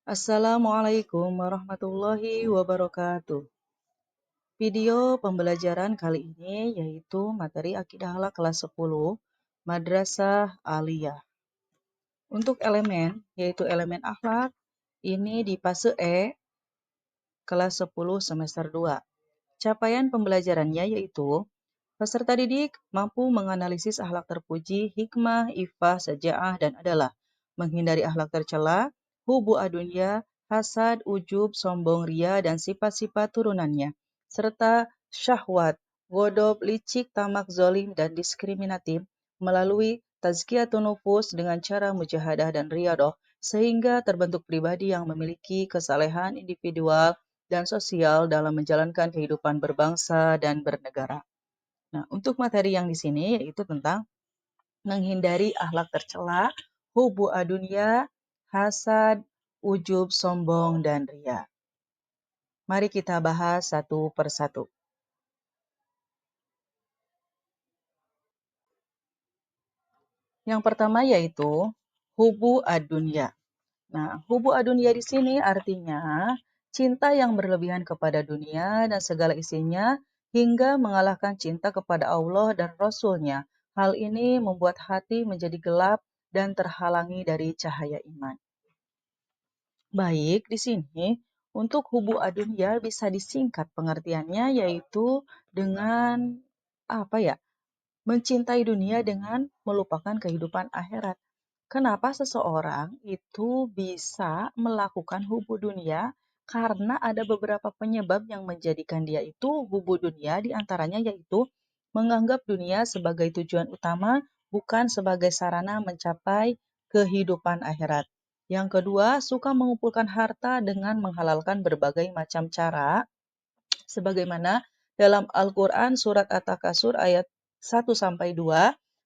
Assalamualaikum warahmatullahi wabarakatuh. Video pembelajaran kali ini yaitu materi akidah akhlak kelas 10 Madrasah Aliyah. Untuk elemen yaitu elemen akhlak ini di fase E kelas 10 semester 2. Capaian pembelajarannya yaitu peserta didik mampu menganalisis akhlak terpuji, hikmah, ifah, sajaah, dan adalah menghindari akhlak tercela, hubu adunya, hasad, ujub, sombong, ria, dan sifat-sifat turunannya, serta syahwat, godob, licik, tamak, zolim, dan diskriminatif melalui tazkiyatun nufus dengan cara mujahadah dan riadoh, sehingga terbentuk pribadi yang memiliki kesalehan individual dan sosial dalam menjalankan kehidupan berbangsa dan bernegara. Nah, untuk materi yang di sini yaitu tentang menghindari akhlak tercela, hubu adunya, hasad, ujub, sombong, dan ria. Mari kita bahas satu persatu. Yang pertama yaitu hubu adunya. Nah, hubu adunya di sini artinya cinta yang berlebihan kepada dunia dan segala isinya hingga mengalahkan cinta kepada Allah dan Rasul-Nya. Hal ini membuat hati menjadi gelap dan terhalangi dari cahaya iman. Baik, di sini untuk hubu adunya bisa disingkat pengertiannya yaitu dengan apa ya? Mencintai dunia dengan melupakan kehidupan akhirat. Kenapa seseorang itu bisa melakukan hubu dunia? Karena ada beberapa penyebab yang menjadikan dia itu hubu dunia, diantaranya yaitu menganggap dunia sebagai tujuan utama, bukan sebagai sarana mencapai kehidupan akhirat. Yang kedua, suka mengumpulkan harta dengan menghalalkan berbagai macam cara, sebagaimana dalam Al-Quran surat At-Takasur ayat 1-2,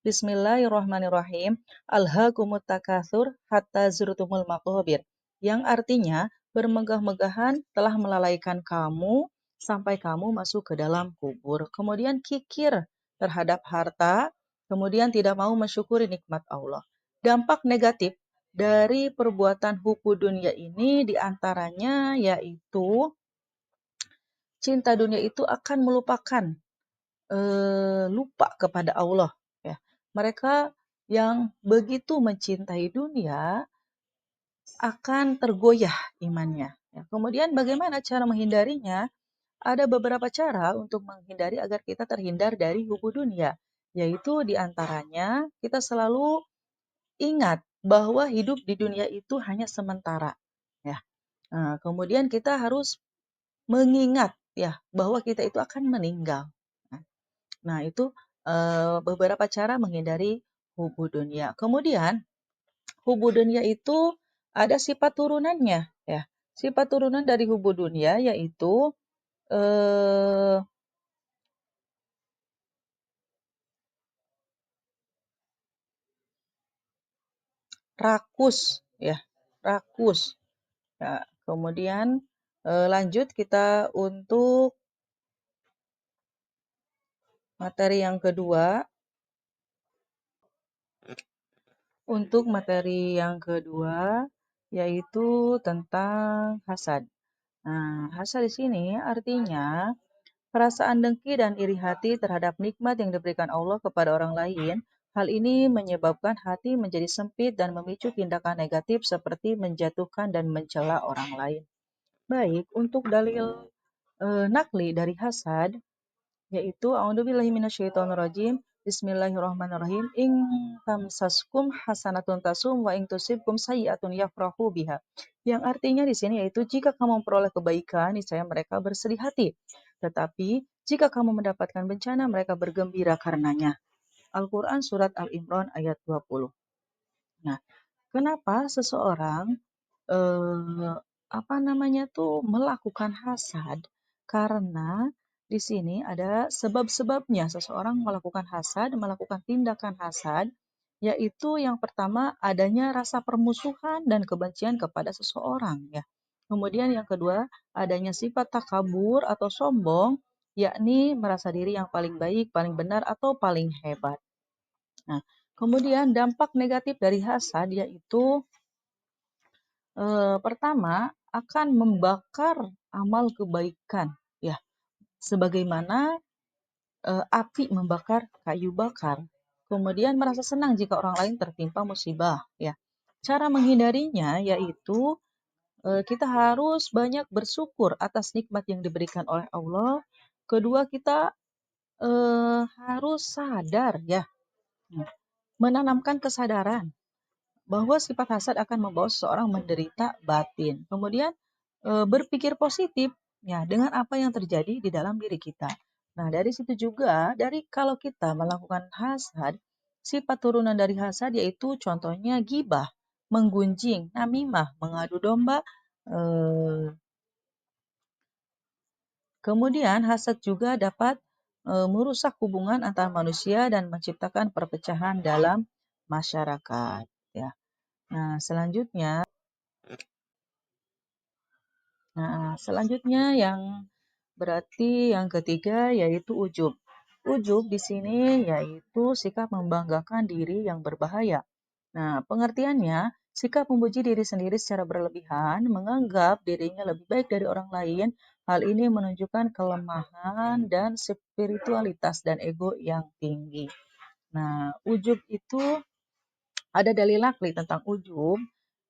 Bismillahirrahmanirrahim, Alhaakumut takatsur hatta zurtumul maqabir, yang artinya bermegah-megahan telah melalaikan kamu sampai kamu masuk ke dalam kubur. Kemudian kikir terhadap harta, kemudian tidak mau mensyukuri nikmat Allah. Dampak negatif dari perbuatan hubu dunia ini diantaranya yaitu cinta dunia itu akan melupakan, lupa kepada Allah, ya. Mereka yang begitu mencintai dunia akan tergoyah imannya, ya. Kemudian bagaimana cara menghindarinya? Ada beberapa cara untuk menghindari agar kita terhindar dari hubu dunia, yaitu diantaranya kita selalu ingat bahwa hidup di dunia itu hanya sementara, ya. Nah, kemudian kita harus mengingat ya bahwa kita itu akan meninggal. Nah, itu beberapa cara menghindari hubu dunia. Kemudian hubu dunia itu ada sifat turunannya ya. Sifat turunan dari hubu dunia yaitu eh, rakus ya, rakus. Ya, kemudian lanjut kita untuk materi yang kedua. Untuk materi yang kedua yaitu tentang hasad. Nah, hasad di sini artinya perasaan dengki dan iri hati terhadap nikmat yang diberikan Allah kepada orang lain. Hal ini menyebabkan hati menjadi sempit dan memicu tindakan negatif seperti menjatuhkan dan mencela orang lain. Baik, untuk dalil nakli dari hasad yaitu a'udzubillahi minasyaitonirrajim. Bismillahirrahmanirrahim. In tamsaskum hasanatun tasum wa in tusibkum sayyi'atun yafrahu biha. Yang artinya di sini yaitu jika kamu memperoleh kebaikan, niscaya mereka bersedih hati. Tetapi jika kamu mendapatkan bencana, mereka bergembira karenanya. Al-Quran Surat Al-Imran ayat 20. Nah, kenapa seseorang eh, melakukan hasad? Karena di sini ada sebab-sebabnya seseorang melakukan hasad, melakukan tindakan hasad, yaitu yang pertama adanya rasa permusuhan dan kebencian kepada seseorang ya. Kemudian yang kedua adanya sifat takabur atau sombong, yakni merasa diri yang paling baik, paling benar atau paling hebat. Nah, kemudian dampak negatif dari hasad yaitu Pertama akan membakar amal kebaikan, ya, sebagaimana api membakar kayu bakar. Kemudian merasa senang jika orang lain tertimpa musibah, ya. Cara menghindarinya yaitu kita harus banyak bersyukur atas nikmat yang diberikan oleh Allah. Kedua, kita harus sadar, ya, menanamkan kesadaran bahwa sifat hasad akan membawa seseorang menderita batin. Kemudian berpikir positif, ya, dengan apa yang terjadi di dalam diri kita. Nah, dari situ juga, dari kalau kita melakukan hasad, sifat turunan dari hasad yaitu contohnya gibah, menggunjing, namimah, mengadu domba. eh, Kemudian hasad juga dapat merusak hubungan antar manusia dan menciptakan perpecahan dalam masyarakat. Ya. Nah, selanjutnya yang berarti yang ketiga yaitu ujub. Ujub di sini yaitu sikap membanggakan diri yang berbahaya. Nah, pengertiannya, sikap memuji diri sendiri secara berlebihan, menganggap dirinya lebih baik dari orang lain. Hal ini menunjukkan kelemahan dan spiritualitas dan ego yang tinggi. Nah, ujub itu ada dalil nakli tentang ujub.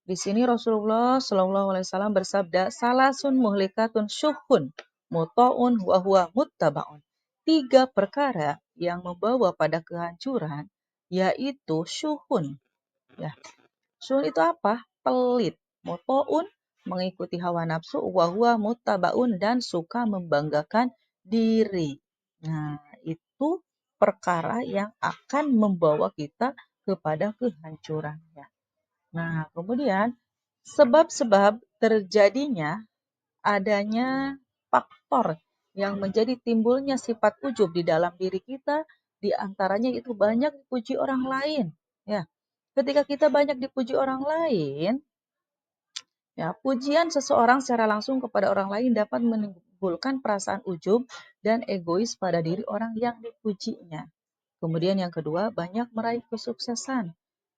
Di sini Rasulullah Shallallahu Alaihi Wasallam bersabda, "Salasun muhlikatun syuhun, mutoun wa huwa muttabaun." Tiga perkara yang membawa pada kehancuran, yaitu syuhun. Ya, syuhun itu apa? Pelit. Mutoun, mengikuti hawa nafsu, wa huwa muttabaun, dan suka membanggakan diri. Nah, itu perkara yang akan membawa kita kepada kehancuran. Ya. Nah, kemudian sebab-sebab terjadinya adanya faktor yang menjadi timbulnya sifat ujub di dalam diri kita, di antaranya itu banyak dipuji orang lain. Ya, ketika kita banyak dipuji orang lain, ya, pujian seseorang secara langsung kepada orang lain dapat menimbulkan perasaan ujub dan egois pada diri orang yang dipujinya. Kemudian yang kedua, banyak meraih kesuksesan.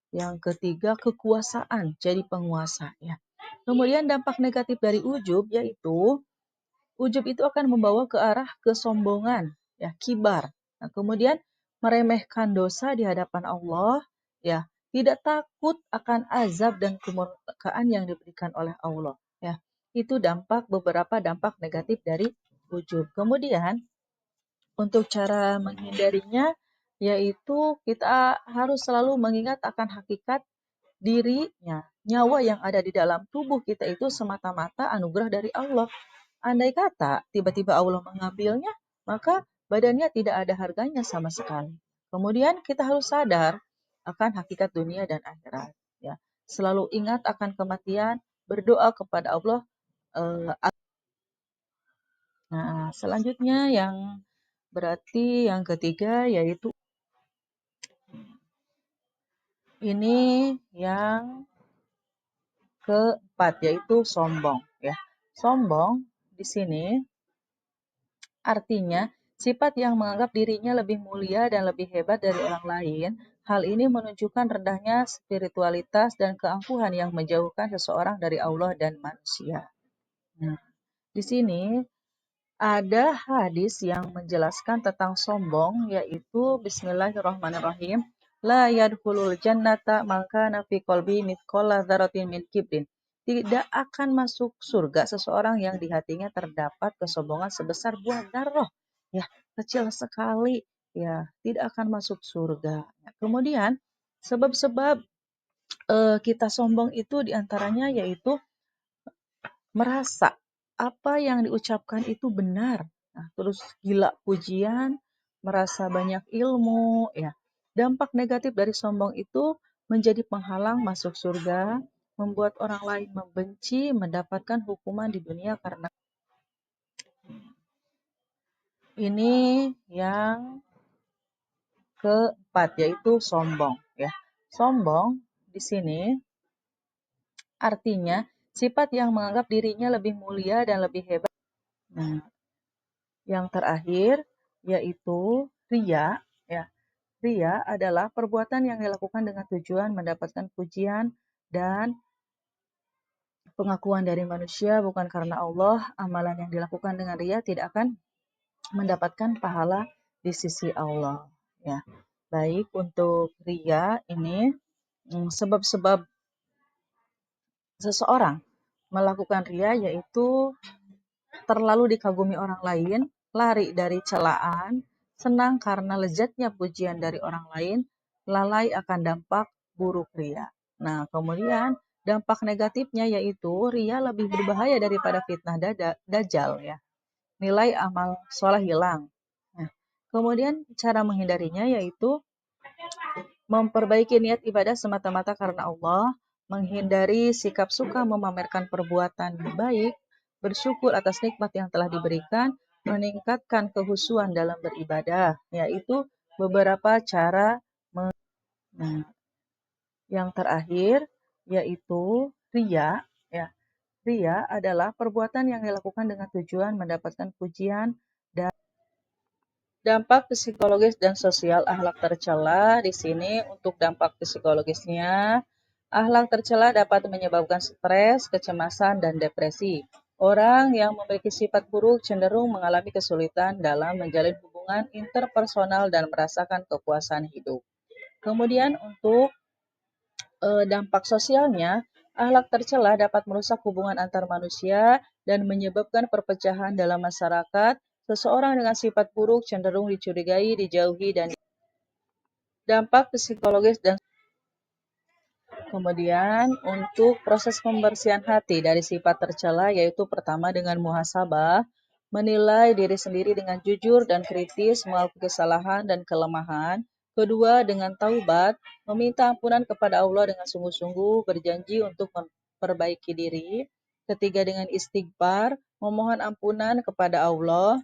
Yang ketiga, kekuasaan, jadi penguasa, ya. Kemudian dampak negatif dari ujub yaitu ujub itu akan membawa ke arah kesombongan, ya, kibar. Nah, kemudian meremehkan dosa di hadapan Allah, ya, tidak takut akan azab dan kemurkaan yang diberikan oleh Allah, ya. Itu beberapa dampak negatif dari ujub. Kemudian untuk cara menghindarinya yaitu kita harus selalu mengingat akan hakikat dirinya. Nyawa yang ada di dalam tubuh kita itu semata-mata anugerah dari Allah. Andai kata tiba-tiba Allah mengambilnya, maka badannya tidak ada harganya sama sekali. Kemudian kita harus sadar akan hakikat dunia dan akhirat. Ya. Selalu ingat akan kematian, berdoa kepada Allah. eh, Nah, selanjutnya yang berarti yang ketiga yaitu ini yang keempat yaitu sombong, ya. Sombong di sini artinya sifat yang menganggap dirinya lebih mulia dan lebih hebat dari orang lain. Hal ini menunjukkan rendahnya spiritualitas dan keangkuhan yang menjauhkan seseorang dari Allah dan manusia. Nah, di sini ada hadis yang menjelaskan tentang sombong yaitu Bismillahirrahmanirrahim. La yadkhulul jannata man kana fi qalbi mithqala dzarratin min kibrin. Tidak akan masuk surga seseorang yang di hatinya terdapat kesombongan sebesar buah darah. Ya, kecil sekali. Ya, tidak akan masuk surga. Kemudian sebab-sebab kita sombong itu diantaranya yaitu merasa apa yang diucapkan itu benar. Nah, terus gila pujian, merasa banyak ilmu, ya. Dampak negatif dari sombong itu menjadi penghalang masuk surga, membuat orang lain membenci, mendapatkan hukuman di dunia karena ini yang keempat yaitu sombong, ya. Sombong di sini artinya sifat yang menganggap dirinya lebih mulia dan lebih hebat. Nah, yang terakhir yaitu ria, ya. Ria adalah perbuatan yang dilakukan dengan tujuan mendapatkan pujian dan pengakuan dari manusia bukan karena Allah, amalan yang dilakukan dengan ria tidak akan mendapatkan pahala di sisi Allah. Ya, baik untuk ria ini sebab-sebab seseorang melakukan ria yaitu terlalu dikagumi orang lain, lari dari celaan, senang karena lezatnya pujian dari orang lain, lalai akan dampak buruk ria. Nah, kemudian dampak negatifnya yaitu ria lebih berbahaya daripada fitnah dajjal ya. Nilai amal soleh hilang. Nah, kemudian cara menghindarinya yaitu memperbaiki niat ibadah semata-mata karena Allah, menghindari sikap suka memamerkan perbuatan baik, bersyukur atas nikmat yang telah diberikan, meningkatkan kehusuan dalam beribadah, yaitu beberapa cara. Nah, yang terakhir yaitu ria. Ya, ria adalah perbuatan yang dilakukan dengan tujuan mendapatkan pujian. Dampak psikologis dan sosial akhlak tercela di sini untuk dampak psikologisnya, akhlak tercela dapat menyebabkan stres, kecemasan, dan depresi. Orang yang memiliki sifat buruk cenderung mengalami kesulitan dalam menjalin hubungan interpersonal dan merasakan kepuasan hidup. Kemudian untuk dampak sosialnya, akhlak tercela dapat merusak hubungan antar manusia dan menyebabkan perpecahan dalam masyarakat. Seseorang dengan sifat buruk cenderung dicurigai, dijauhi, dan dampak psikologis dan kemudian untuk proses pembersihan hati dari sifat tercela yaitu pertama dengan muhasabah, menilai diri sendiri dengan jujur dan kritis mengakui kesalahan dan kelemahan. Kedua dengan taubat, meminta ampunan kepada Allah dengan sungguh-sungguh, berjanji untuk memperbaiki diri. Ketiga dengan istighfar, memohon ampunan kepada Allah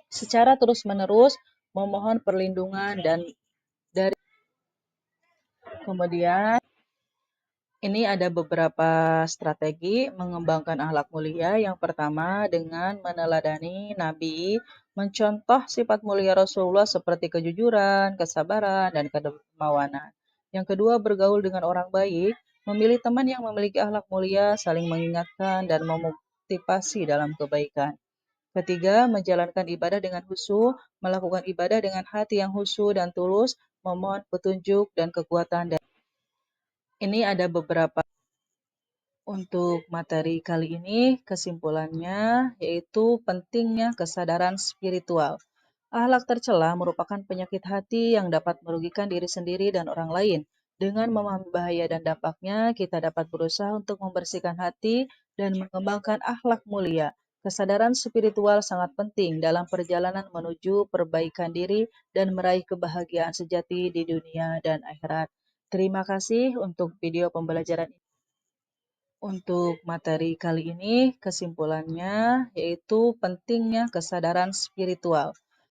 secara terus-menerus, memohon perlindungan dan dari kemudian ini ada beberapa strategi mengembangkan akhlak mulia. Yang pertama dengan meneladani Nabi, mencontoh sifat mulia Rasulullah seperti kejujuran, kesabaran, dan kedermawanan. Yang kedua bergaul dengan orang baik, memilih teman yang memiliki akhlak mulia, saling mengingatkan dan memotivasi dalam kebaikan. Ketiga, menjalankan ibadah dengan khusyuk, melakukan ibadah dengan hati yang khusyuk dan tulus, memohon petunjuk dan kekuatan. Dan ini ada beberapa untuk materi kali ini, kesimpulannya yaitu pentingnya kesadaran spiritual. Akhlak tercela merupakan penyakit hati yang dapat merugikan diri sendiri dan orang lain. Dengan memahami bahaya dan dampaknya, kita dapat berusaha untuk membersihkan hati dan mengembangkan akhlak mulia. Kesadaran spiritual sangat penting dalam perjalanan menuju perbaikan diri dan meraih kebahagiaan sejati di dunia dan akhirat. Terima kasih untuk video pembelajaran ini. Untuk materi kali ini, kesimpulannya yaitu pentingnya kesadaran spiritual.